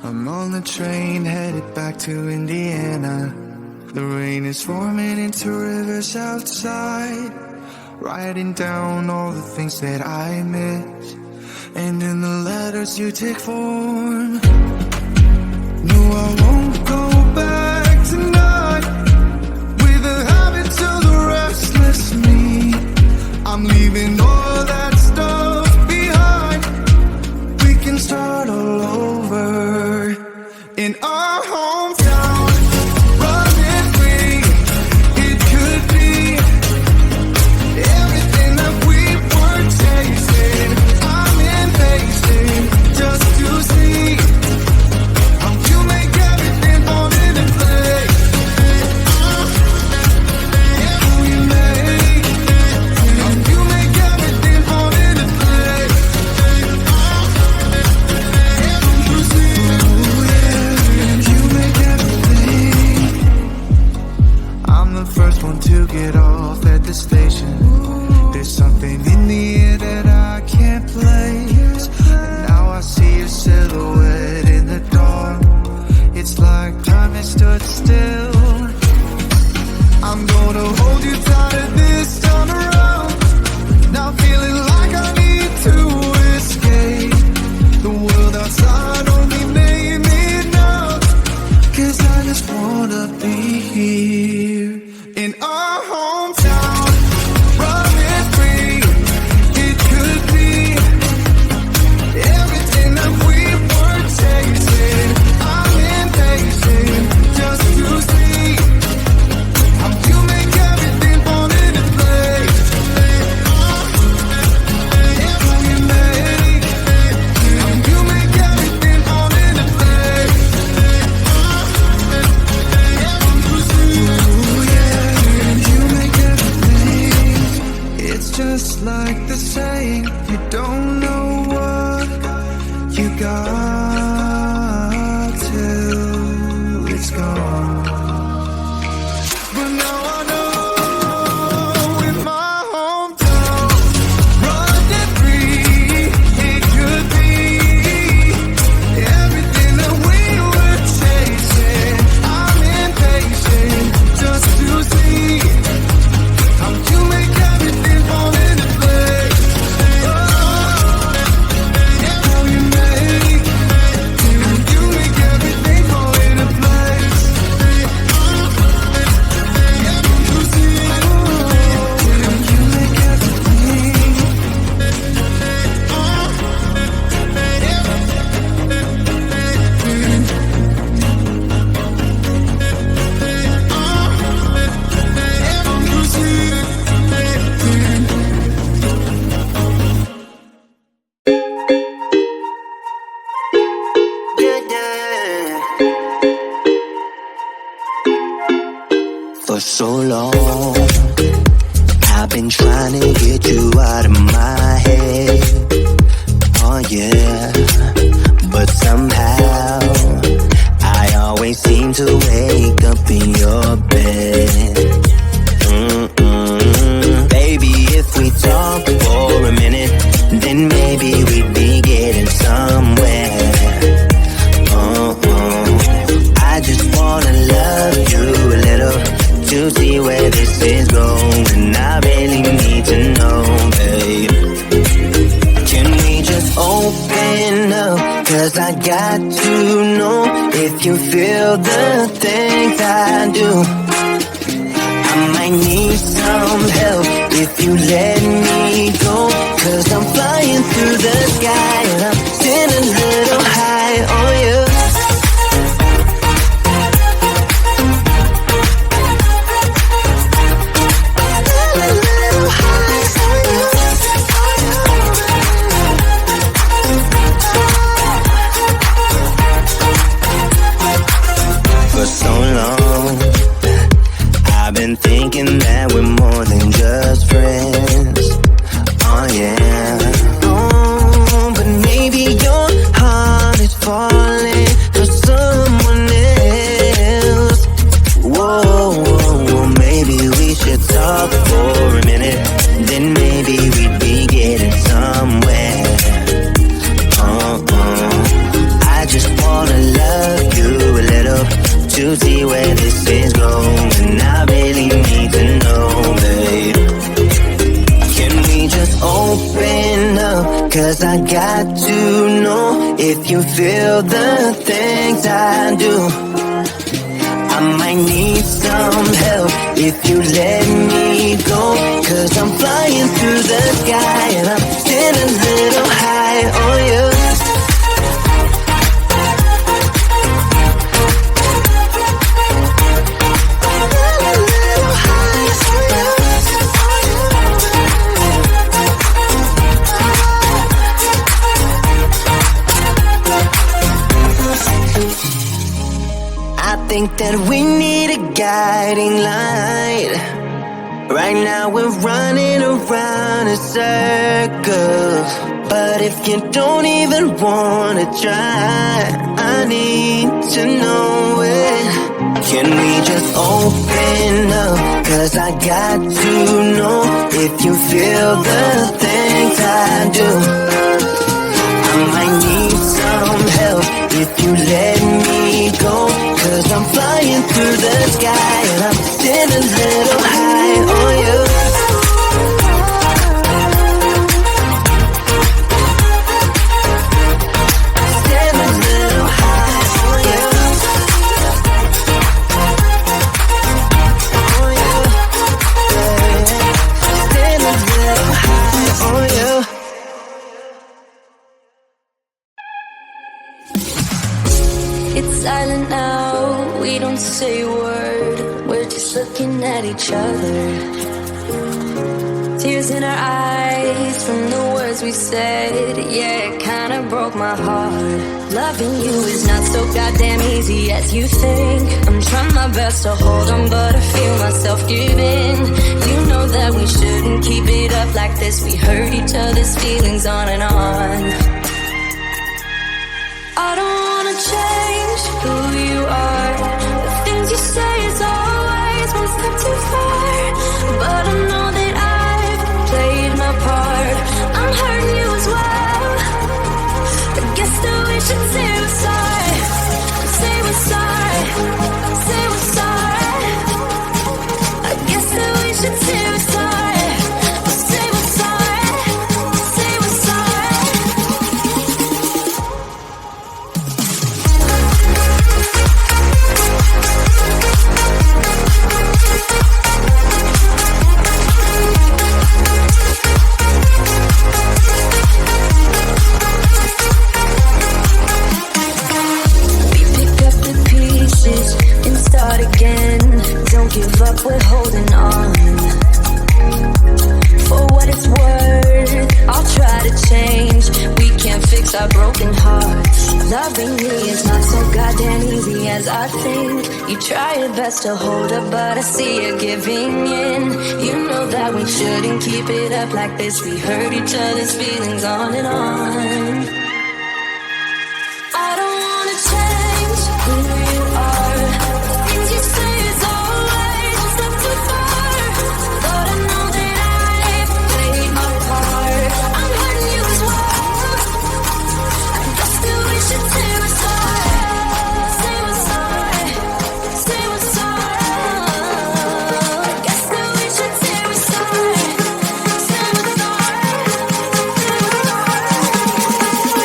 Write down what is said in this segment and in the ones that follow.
I'm on the train headed back to Indiana. The rain is forming into rivers outside, writing down all the things that I miss, and in the letters you take form. No, I won't go back tonight with the habits of the restless me. I'm leaving all that stuff behind. We can start all over in our hometown. Running free, it could be everything that we were chasing. I'm impatient just to see how you make everything fall into place. How you make everything fall into place. You make everything. I'm the first one to get off at the station. There's something in the air that I can't place, and now I see your silhouette in the dark. It's like time has stood still. I'm gonna hold you tighter this time around. Now feeling like I need to escape. The world outside only made me numb, 'cause I just wanna be here in our hometown. Running free, it could be everything that we were chasing. I'm impatient just to see how you make everything fall into place. How you make everything fall into place. Ooh, yeah, you make everything. It's just like the saying, you don't know what you got till it's gone. But now I know in my hometown, running free, it could be everything that we were chasing. I'm impatient just to see how you make everything fall into place. How you make everything fall into place. You make everything. For so long, I've been trying to get you out of my head. Oh yeah, but somehow I always seem to wake up in your bed. Baby, if we talk for a minute, then maybe we'd be getting somewhere. I just wanna love you a little to see where this is going. I really need to know, babe. Can we just open up? 'Cause I got to know if you feel the things I do. I might need some help if you let me go. 'Cause I'm flying through the sky and I'm sitting a little high on you. For so long, I've been thinking that we're more than just friends. Oh yeah. Oh, but maybe your heart is falling for someone else. Whoa, maybe we should talk for a minute. Then maybe we'd be getting somewhere. I just wanna you feel the things I do. I might need some help if you let me go, 'cause I'm flying through the sky and I'm getting a little high on you. I think that we need a guiding light. Right now we're running around in circles, but if you don't even wanna try, I need to know it. Can we just open up? 'Cause I got to know if you feel the things I do. I might need some help if you let me go, 'cause I'm flying through the sky and I'm getting a little high on you. Getting a little high on you. On you. Getting a little high on you. It's silent now, we don't say a word. We're just looking at each other. Tears in our eyes from the words we said. Yeah, it kinda broke my heart. Loving you is not so goddamn easy as you think. I'm trying my best to hold on, but I feel myself giving. You know that we shouldn't keep it up like this. We hurt each other's feelings on and on. I don't wanna change who you are. The things you say is always one step too far. But I know that I've played my part. I'm hurting you as well. I guess that we should say we're sorry. Say we're sorry. Say we're sorry. I guess that we should say we're sorry. Say we're sorry. Say we're sorry. And start again. Don't give up, we're holding on. For what it's worth, I'll try to change. We can't fix our broken hearts. Loving me is not so goddamn easy as I think. You try your best to hold up, but I see you giving in. You know that we shouldn't keep it up like this. We hurt each other's feelings on and on. I don't wanna change who you are. The things you say is always a step too far. But I know that I've played my part. I'm hurting you as well. I guess that we should say we're sorry. Say we're sorry. Say we're sorry. I guess that we should say we're sorry. Say we're sorry. Say we're sorry.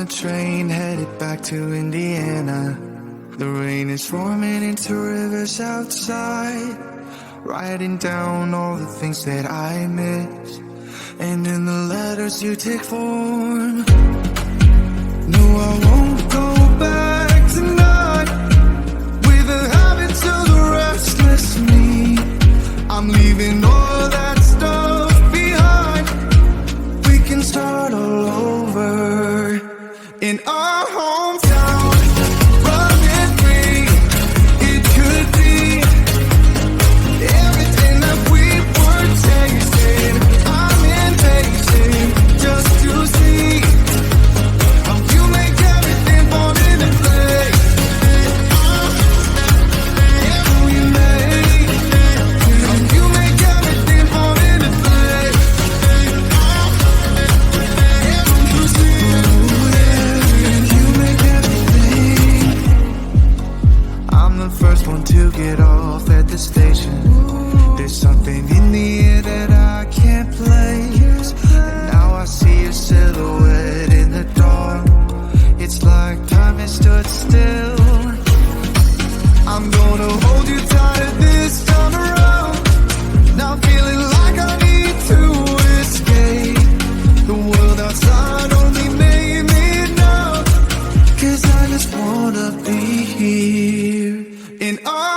train headed back to Indiana. The rain is forming into rivers outside, writing down all the things that I miss, and in the letters you take form. No, I won't go back tonight with a habit to the restless me. I'm leaving all that stuff behind. We can start all over in our hometown. Running free, it could be everything that we were tasting. I'm impatient just to see how you make everything fall into place. Yeah, we make how you make everything fall into place. Yeah, don't you see? You make everything. I'm the first one to get off at the station. There's something in the air that I can't place, and now I see your silhouette in the dark. It's like time has stood still. I'm gonna hold you tighter this time around. Now feeling like I need to escape. The world outside only made me numb, 'cause I just wanna be here in our